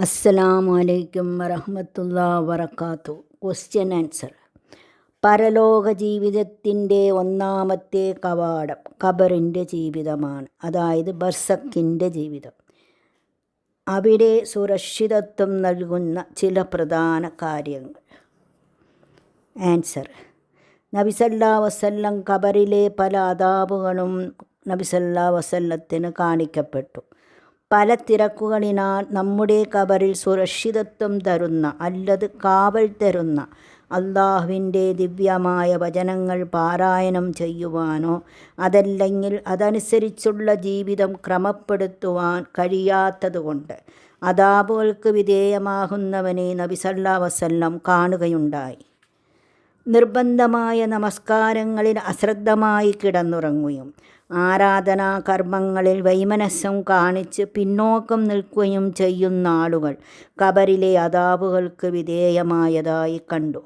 അസ്സലാമു അലൈക്കും വറഹ്മത്തുള്ളാഹി വബറകാതുഹു. Question answer. പരലോക ജീവിതത്തിൻ്റെ ഒന്നാമത്തെ കവാടം ഖബറിൻ്റെ ജീവിതമാണ്, അതായത് ബർസക്കിൻ്റെ ജീവിതം. അവിടെ സുരക്ഷിതത്വം നൽകുന്ന ചില പ്രധാന കാര്യങ്ങൾ. ആൻസർ. നബി സല്ലല്ലാഹു അലൈഹി വസല്ലം ഖബറിലെ പല അദാബുകളും നബി സല്ലല്ലാഹു അലൈഹി വസല്ലത്തിന് കാണിക്കപ്പെട്ടു. പല തിരക്കുകളിനാൽ നമ്മുടെ ഖബറിൽ സുരക്ഷിതത്വം തരുന്ന അല്ലത് കാവൽ തരുന്ന അള്ളാഹുവിൻ്റെ ദിവ്യമായ വചനങ്ങൾ പാരായണം ചെയ്യുവാനോ അതല്ലെങ്കിൽ അതനുസരിച്ചുള്ള ജീവിതം ക്രമപ്പെടുത്തുവാൻ കഴിയാത്തതുകൊണ്ട് അദാബുകൾക്ക് വിധേയമാകുന്നവനെ നബി സല്ലല്ലാഹു അലൈഹി വസല്ലം കാണുകയുണ്ടായി. നിർബന്ധമായ നമസ്കാരങ്ങളിൽ അശ്രദ്ധമായി കിടന്നുറങ്ങുകയും ആരാധനാ കർമ്മങ്ങളിൽ വൈമനസ്യം കാണിച്ച് പിന്നോക്കം നിൽക്കുകയും ചെയ്യുന്ന ആളുകൾ ഖബറിലെ അദാബുകൾക്ക് വിധേയമായതായി കണ്ടു.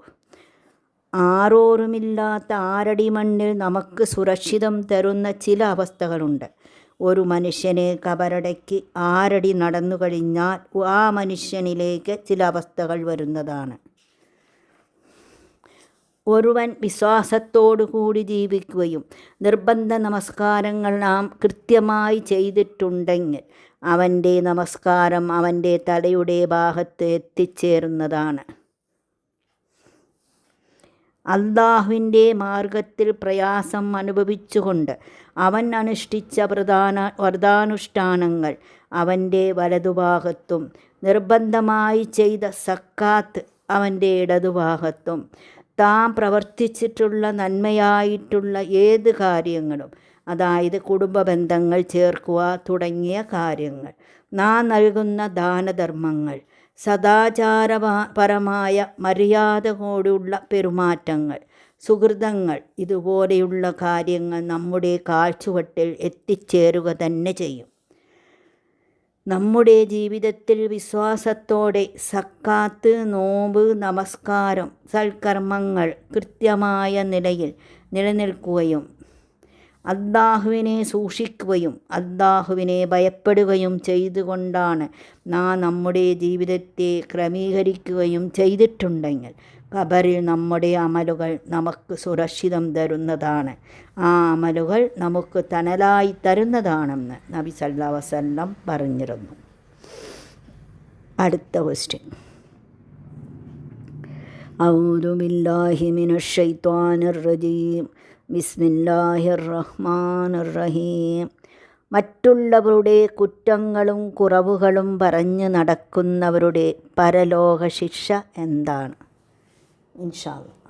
ആരോരുമില്ലാത്ത ആറടി മണ്ണിൽ നമുക്ക് സുരക്ഷിതം തരുന്ന ചില അവസ്ഥകളുണ്ട്. ഒരു മനുഷ്യനെ ഖബറടക്കി 6 അടി നടന്നു കഴിഞ്ഞാൽ ആ മനുഷ്യനിലേക്ക് ചില അവസ്ഥകൾ വരുന്നതാണ്. ഒരുവൻ വിശ്വാസത്തോടുകൂടി ജീവിക്കുകയും നിർബന്ധ നമസ്കാരങ്ങൾ നാം കൃത്യമായി ചെയ്തിട്ടുണ്ടെങ്കിൽ അവൻ്റെ നമസ്കാരം അവൻ്റെ തലയുടെ ഭാഗത്ത് എത്തിച്ചേരുന്നതാണ്. അള്ളാഹുവിൻ്റെ മാർഗത്തിൽ പ്രയാസം അനുഭവിച്ചുകൊണ്ട് അവൻ അനുഷ്ഠിച്ച വ്രതാനുഷ്ഠാനങ്ങൾ അവൻ്റെ വലതുഭാഗത്തും നിർബന്ധമായി ചെയ്ത സക്കാത്ത് അവൻ്റെ ഇടതുഭാഗത്തും താൻ പ്രവർത്തിച്ചിട്ടുള്ള നന്മയായിട്ടുള്ള ഏത് കാര്യങ്ങളും, അതായത് കുടുംബ ബന്ധങ്ങൾ ചേർക്കുക തുടങ്ങിയ കാര്യങ്ങൾ, നാം നൽകുന്ന ദാനധർമ്മങ്ങൾ, സദാചാരപരമായ മര്യാദയോടുള്ള പെരുമാറ്റങ്ങൾ, സുഹൃതങ്ങൾ, ഇതുപോലെയുള്ള കാര്യങ്ങൾ നമ്മുടെ കാൽച്ചുവട്ടിൽ എത്തിച്ചേരുക തന്നെ ചെയ്യും. നമ്മുടെ ജീവിതത്തിൽ വിശ്വാസത്തോടെ സക്കാത്ത്, നോമ്പ്, നമസ്കാരം, സൽക്കർമ്മങ്ങൾ കൃത്യമായ നിലയിൽ നിലനിൽക്കുകയും അല്ലാഹുവിനെ സൂക്ഷിക്കുകയും അല്ലാഹുവിനെ ഭയപ്പെടുകയും ചെയ്തുകൊണ്ടാണ് നാം നമ്മുടെ ജീവിതത്തെ ക്രമീകരിക്കുകയും ചെയ്തിട്ടുണ്ടെങ്കിൽ ഖബറിൽ നമ്മുടെ അമലുകൾ നമുക്ക് സുരക്ഷിതം തരുന്നതാണ്. ആ അമലുകൾ നമുക്ക് തണലായി തരുന്നതാണെന്ന് നബി സല്ലല്ലാഹു അലൈഹി വസല്ലം പറഞ്ഞിരുന്നു. അടുത്ത ക്വസ്റ്റ്യൻ. അഊദു ബില്ലാഹി മിനശ് ശൈത്വാനിർ റജീം. ബിസ്മില്ലാഹിർ റഹ്മാനിർ റഹീം. മറ്റുള്ളവരുടെ കുറ്റങ്ങളും കുറവുകളും പറഞ്ഞു നടക്കുന്നവരുടെ പരലോക ശിക്ഷ എന്താണ്? ഇൻഷാ അല്ലാഹ്.